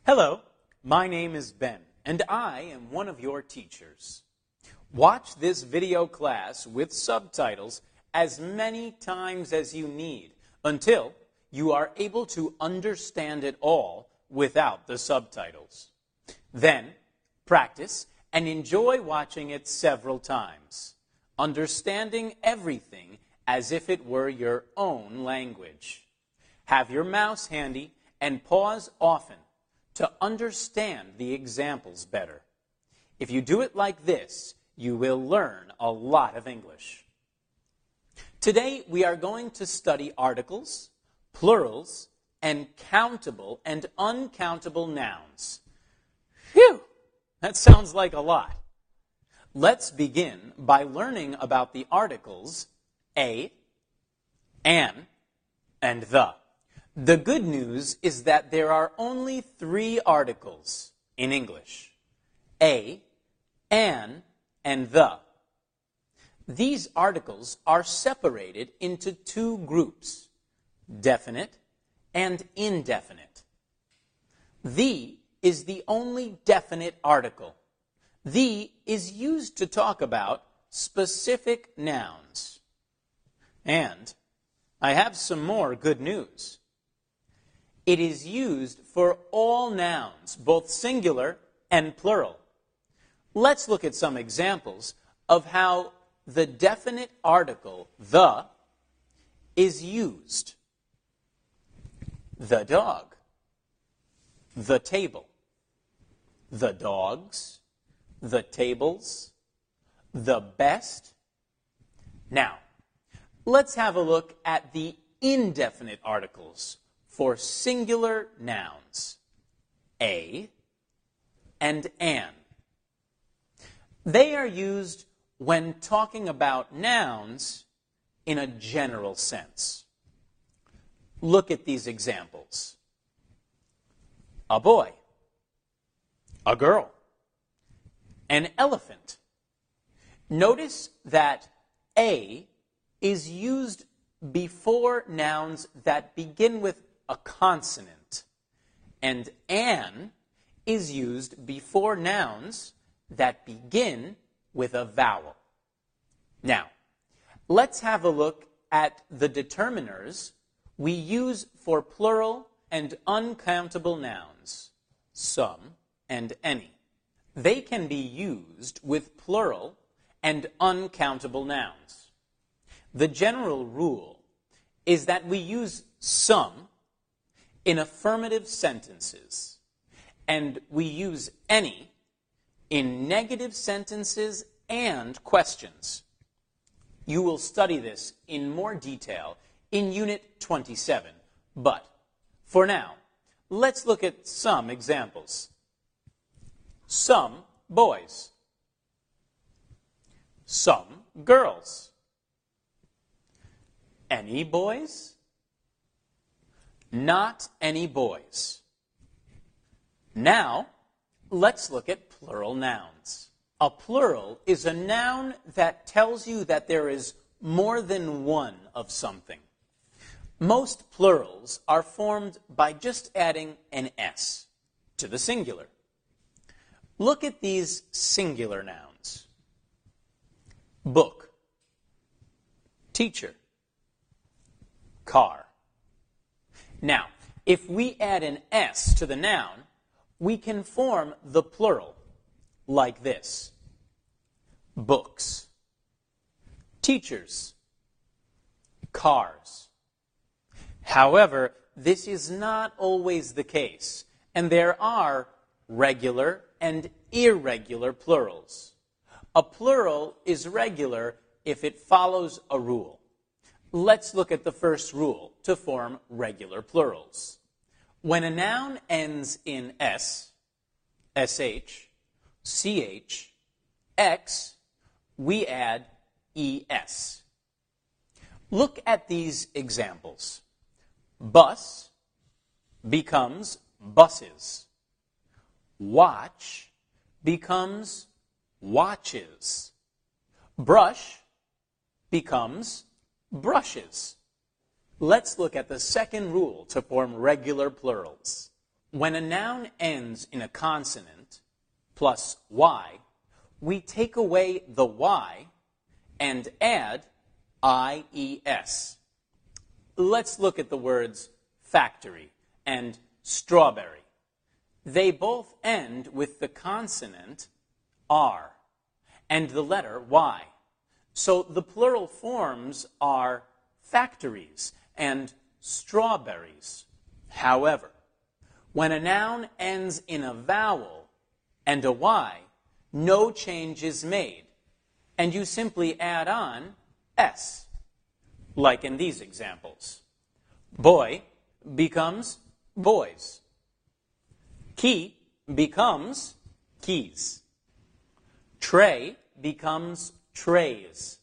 Hello, my name is Ben, and I am one of your teachers. Watch this video class with subtitles as many times as you need until you are able to understand it all without the subtitles. Then, practice and enjoy watching it several times, understanding everything as if it were your own language. Have your mouse handy and pause often to understand the examples better. If you do it like this, you will learn a lot of English. Today, we are going to study articles, plurals, and countable and uncountable nouns. Phew! That sounds like a lot. Let's begin by learning about the articles a, an, and the. The good news is that there are only 3 articles in English: a, an, and the. These articles are separated into 2 groups, definite and indefinite. The is the only definite article. The is used to talk about specific nouns. And I have some more good news. It is used for all nouns, both singular and plural. Let's look at some examples of how the definite article, the, is used. The dog, the table, the dogs, the tables, the best. Now, let's have a look at the indefinite articles for singular nouns, a and an. They are used when talking about nouns in a general sense. Look at these examples. A boy, a girl, an elephant. Notice that a is used before nouns that begin with a consonant, and an is used before nouns that begin with a vowel. Now, let's have a look at the determiners we use for plural and uncountable nouns, some and any. They can be used with plural and uncountable nouns. The general rule is that we use some in affirmative sentences, and we use any in negative sentences and questions. You will study this in more detail in Unit 27, but for now, let's look at some examples. Some boys, some girls, any boys, not any boys. Now, let's look at plural nouns. A plural is a noun that tells you that there is more than one of something. Most plurals are formed by just adding an S to the singular. Look at these singular nouns. Book, teacher, car. Now, if we add an S to the noun, we can form the plural like this: books, teachers, cars. However, this is not always the case, and there are regular and irregular plurals. A plural is regular if it follows a rule. Let's look at the first rule to form regular plurals. When a noun ends in S, SH, CH, X, we add ES. Look at these examples. Bus becomes buses. Watch becomes watches. Brush becomes brushes. Let's look at the second rule to form regular plurals. When a noun ends in a consonant plus y, we take away the y and add ies. Let's look at the words factory and strawberry. They both end with the consonant r and the letter y. So the plural forms are factories and strawberries. However, when a noun ends in a vowel and a y, no change is made, and you simply add on s, like in these examples. Boy becomes boys. Key becomes keys. Tray becomes trays.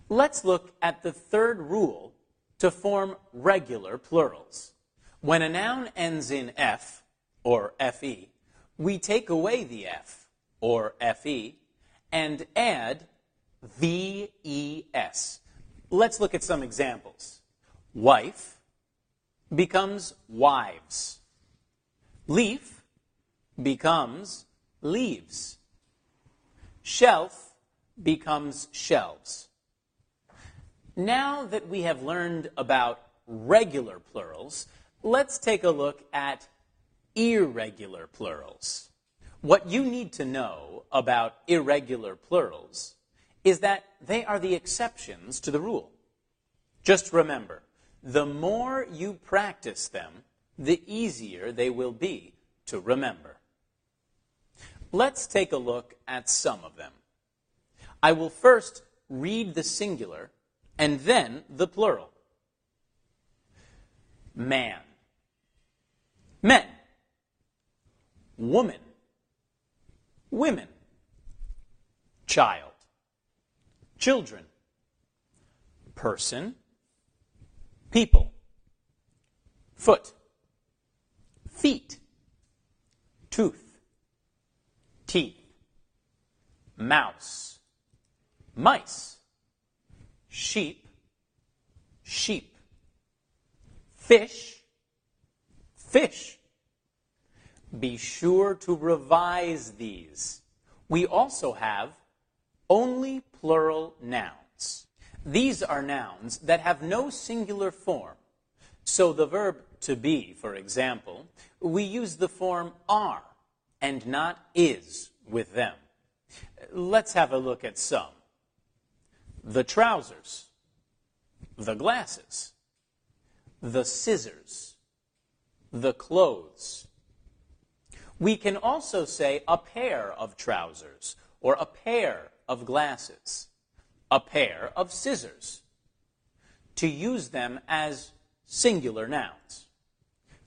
Let's look at the third rule to form regular plurals. When a noun ends in f, or fe, we take away the f, or fe, and add ves. Let's look at some examples. Wife becomes wives. Leaf becomes leaves. Shelf becomes shelves. Now that we have learned about regular plurals, let's take a look at irregular plurals. What you need to know about irregular plurals is that they are the exceptions to the rule. Just remember, the more you practice them, the easier they will be to remember. Let's take a look at some of them. I will first read the singular and then the plural. Man. Men. Woman. Women. Child. Children. Person. People. Foot. Feet. Tooth. Teeth. Mouse. Mice. Sheep. Sheep. Fish. Fish. Be sure to revise these. We also have only plural nouns. These are nouns that have no singular form. So the verb to be, for example, we use the form are and not is with them. Let's have a look at some. The trousers, the glasses, the scissors, the clothes. We can also say a pair of trousers or a pair of glasses, a pair of scissors, to use them as singular nouns.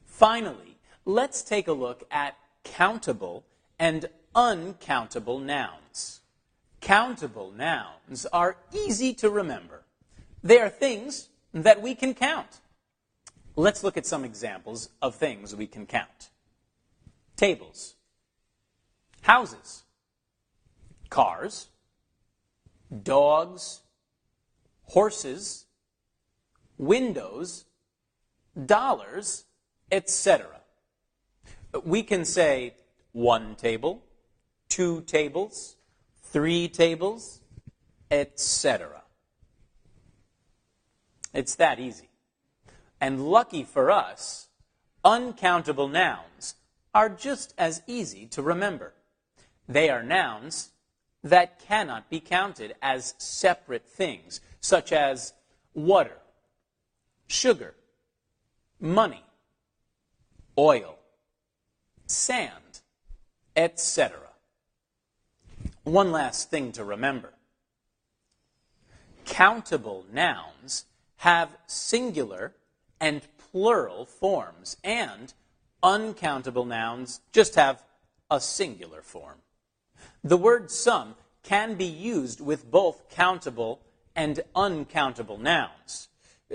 Finally, let's take a look at countable and uncountable nouns. Countable nouns are easy to remember. They are things that we can count. Let's look at some examples of things we can count. Tables, houses, cars, dogs, horses, windows, dollars, etc. We can say 1 table, 2 tables, 3 tables, etc. It's that easy. And lucky for us, uncountable nouns are just as easy to remember. They are nouns that cannot be counted as separate things, such as water, sugar, money, oil, sand, etc. One last thing to remember. Countable nouns have singular and plural forms, and uncountable nouns just have a singular form. The word some can be used with both countable and uncountable nouns.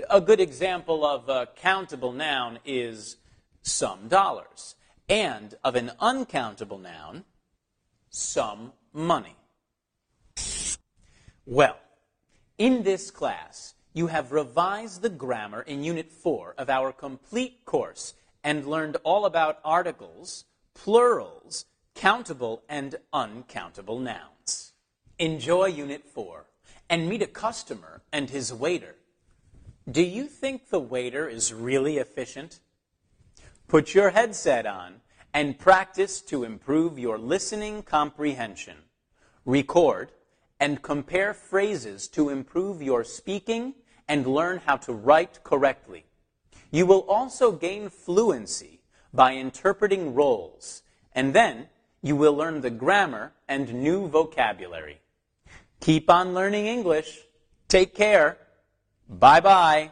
A good example of a countable noun is some dollars, and of an uncountable noun, some money. Well, in this class, you have revised the grammar in Unit 4 of our complete course, and learned all about articles, plurals, countable and uncountable nouns. Enjoy Unit 4 and meet a customer and his waiter. Do you think the waiter is really efficient? Put your headset on and practice to improve your listening comprehension. Record and compare phrases to improve your speaking and learn how to write correctly. You will also gain fluency by interpreting roles, and then you will learn the grammar and new vocabulary. Keep on learning English. Take care. Bye-bye.